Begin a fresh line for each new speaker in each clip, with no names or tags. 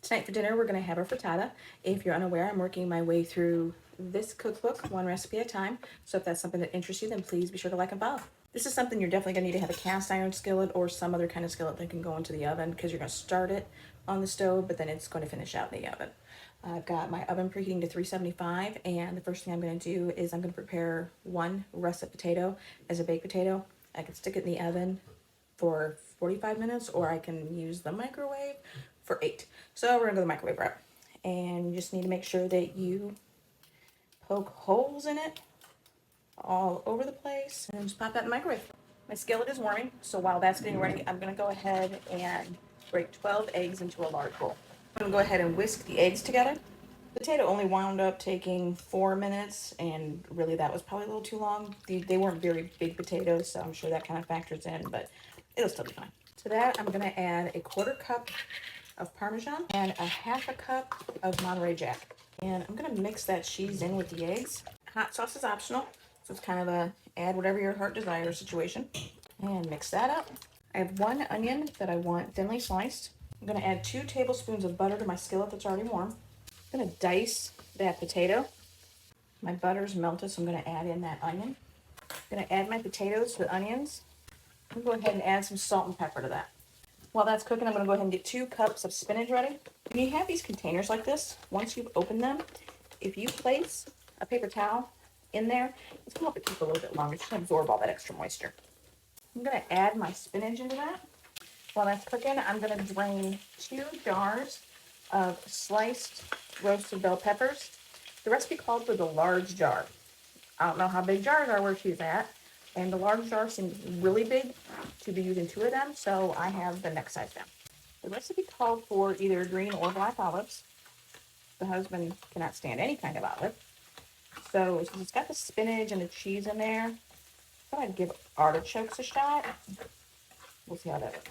Tonight for dinner, we're going to have a frittata. If you're unaware, I'm working my way through this cookbook, one recipe at a time. So if that's something that interests you, then please be sure to like and follow. This is something you're definitely going to need to have a cast iron skillet or some other kind of skillet that can go into the oven, because you're going to start it on the stove, but then it's going to finish out in the oven. I've got my oven preheating to 375, and the first thing I'm going to do is I'm going to prepare one russet potato as a baked potato. I can stick it in the oven for 45 minutes, or I can use the microwave for 8. So we're gonna go the microwave route. And you just need to make sure that you poke holes in it all over the place and just pop that in the microwave. My skillet is warming, so while that's getting ready, I'm gonna go ahead and break 12 eggs into a large bowl. I'm gonna go ahead and whisk the eggs together. The potato only wound up taking 4 minutes, and really that was probably a little too long. They weren't very big potatoes, so I'm sure that kind of factors in, but it'll still be fine. To that, I'm gonna add a 1/4 cup of Parmesan and a 1/2 cup of Monterey Jack. And I'm gonna mix that cheese in with the eggs. Hot sauce is optional, so it's kind of a add whatever your heart desires situation. And mix that up. I have 1 onion that I want thinly sliced. I'm gonna add 2 tablespoons of butter to my skillet that's already warm. I'm gonna dice that potato. My butter's melted, so I'm gonna add in that onion. I'm gonna add my potatoes to the onions. I'm gonna go ahead and add some salt and pepper to that. While that's cooking, I'm gonna go ahead and get 2 cups of spinach ready. When you have these containers like this, once you've opened them, if you place a paper towel in there, it's gonna help it keep a little bit longer. It's gonna absorb all that extra moisture. I'm gonna add my spinach into that. While that's cooking, I'm gonna drain 2 jars of sliced roasted bell peppers. The recipe called for the large jar. I don't know how big jars are where she's at, and the large jar seems really big to be using 2 of them, so I have the next size down. The recipe called for either green or black olives. The husband cannot stand any kind of olive. So since it's got the spinach and the cheese in there, I thought I'd give artichokes a shot. We'll see how that works.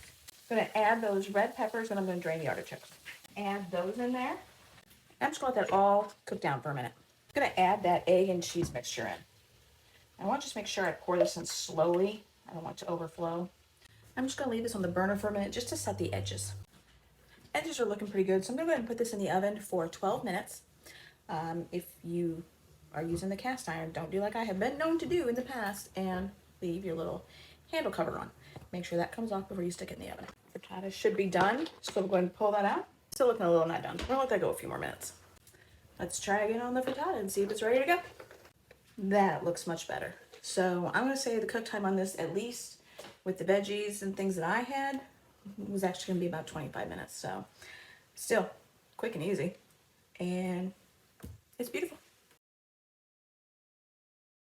I'm going to add those red peppers, and I'm going to drain the artichokes. Add those in there. I'm just going to let that all cook down for a minute. I'm going to add that egg and cheese mixture in. I want to just make sure I pour this in slowly. I don't want it to overflow. I'm just going to leave this on the burner for a minute just to set the edges. Edges are looking pretty good, so I'm going to go ahead and put this in the oven for 12 minutes. If you are using the cast iron, don't do like I have been known to do in the past and leave your little handle cover on. Make sure that comes off before you stick it in the oven. Frittata should be done, so we'll go ahead and pull that out. Still looking a little not done. We'll let that go a few more minutes. Let's try again on the frittata and see if it's ready to go. That looks much better. So I'm going to say the cook time on this, at least with the veggies and things that I had, was actually going to be about 25 minutes. So still quick and easy. And